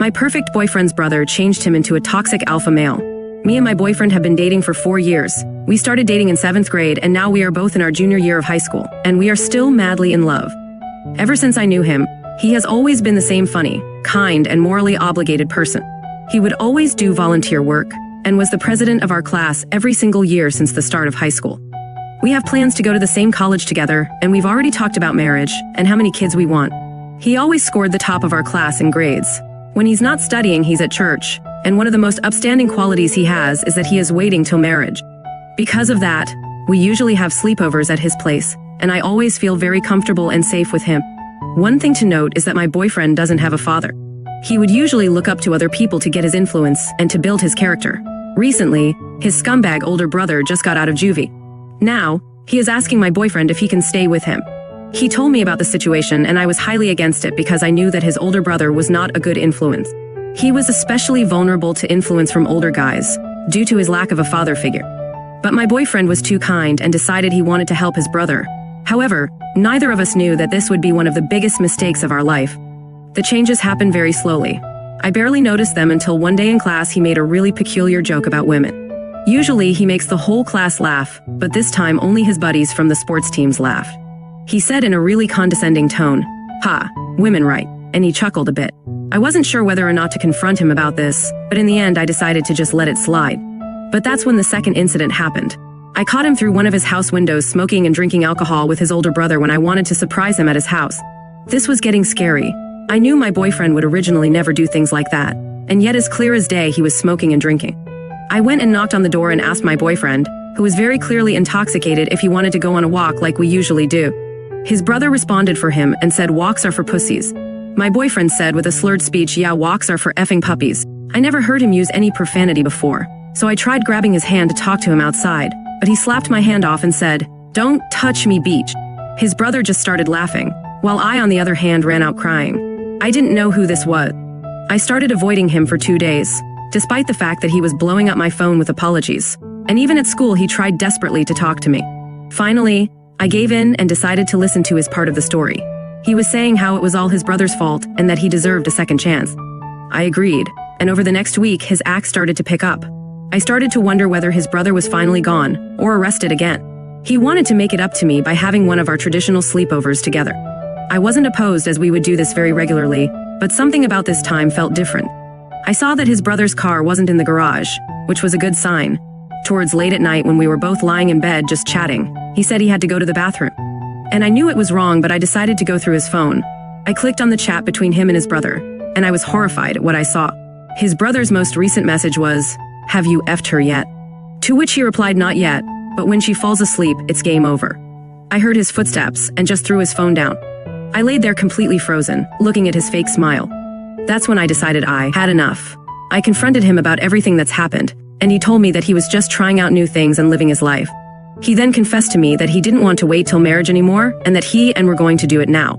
My perfect boyfriend's brother changed him into a toxic alpha male. Me and my boyfriend have been dating for 4 years. We started dating in 7th grade and now we are both in our junior year of high school, and we are still madly in love. Ever since I knew him, he has always been the same funny, kind, and morally obligated person. He would always do volunteer work, and was the president of our class every single year since the start of high school. We have plans to go to the same college together, and we've already talked about marriage and how many kids we want. He always scored the top of our class in grades. When he's not studying, he's at church, and one of the most upstanding qualities he has is that he is waiting till marriage. Because of that, we usually have sleepovers at his place, and I always feel very comfortable and safe with him. One thing to note is that my boyfriend doesn't have a father. He would usually look up to other people to get his influence and to build his character. Recently, his scumbag older brother just got out of juvie. Now, he is asking my boyfriend if he can stay with him. He told me about the situation and I was highly against it because I knew that his older brother was not a good influence. He was especially vulnerable to influence from older guys, due to his lack of a father figure. But my boyfriend was too kind and decided he wanted to help his brother. However, neither of us knew that this would be one of the biggest mistakes of our life. The changes happened very slowly. I barely noticed them until one day in class he made a really peculiar joke about women. Usually he makes the whole class laugh, but this time only his buddies from the sports teams laughed. He said in a really condescending tone, "Ha, women right," and he chuckled a bit. I wasn't sure whether or not to confront him about this, but in the end I decided to just let it slide. But that's when the second incident happened. I caught him through one of his house windows smoking and drinking alcohol with his older brother when I wanted to surprise him at his house. This was getting scary. I knew my boyfriend would originally never do things like that, and yet as clear as day he was smoking and drinking. I went and knocked on the door and asked my boyfriend, who was very clearly intoxicated, if he wanted to go on a walk like we usually do. His brother responded for him and said walks are for pussies. My boyfriend said with a slurred speech, "Yeah, walks are for effing puppies." I never heard him use any profanity before, so I tried grabbing his hand to talk to him outside, but he slapped my hand off and said, "Don't touch me, beach." His brother just started laughing, while I on the other hand ran out crying. I didn't know who this was. I started avoiding him for 2 days, despite the fact that he was blowing up my phone with apologies, and even at school he tried desperately to talk to me. Finally, I gave in and decided to listen to his part of the story. He was saying how it was all his brother's fault and that he deserved a second chance. I agreed, and over the next week his act started to pick up. I started to wonder whether his brother was finally gone, or arrested again. He wanted to make it up to me by having one of our traditional sleepovers together. I wasn't opposed as we would do this very regularly, but something about this time felt different. I saw that his brother's car wasn't in the garage, which was a good sign. Towards late at night when we were both lying in bed just chatting, he said he had to go to the bathroom. And I knew it was wrong, but I decided to go through his phone. I clicked on the chat between him and his brother, and I was horrified at what I saw. His brother's most recent message was, "Have you effed her yet?" To which he replied, "Not yet, but when she falls asleep, it's game over." I heard his footsteps and just threw his phone down. I laid there completely frozen, looking at his fake smile. That's when I decided I had enough. I confronted him about everything that's happened, and he told me that he was just trying out new things and living his life. He then confessed to me that he didn't want to wait till marriage anymore, and that he and were going to do it now.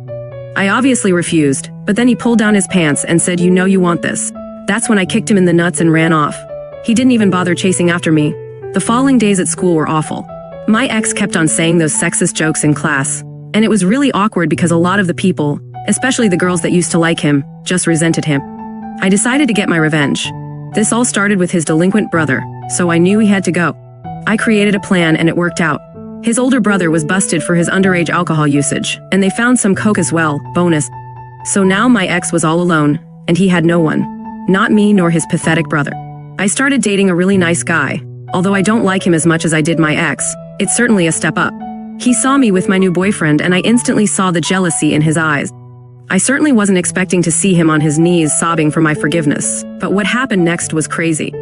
I obviously refused, but then he pulled down his pants and said, "You know you want this." That's when I kicked him in the nuts and ran off. He didn't even bother chasing after me. The following days at school were awful. My ex kept on saying those sexist jokes in class, and it was really awkward because a lot of the people, especially the girls that used to like him, just resented him. I decided to get my revenge. This all started with his delinquent brother, so I knew he had to go. I created a plan and it worked out. His older brother was busted for his underage alcohol usage, and they found some coke as well, bonus. So now my ex was all alone, and he had no one. Not me nor his pathetic brother. I started dating a really nice guy. Although I don't like him as much as I did my ex, it's certainly a step up. He saw me with my new boyfriend and I instantly saw the jealousy in his eyes. I certainly wasn't expecting to see him on his knees sobbing for my forgiveness, but what happened next was crazy.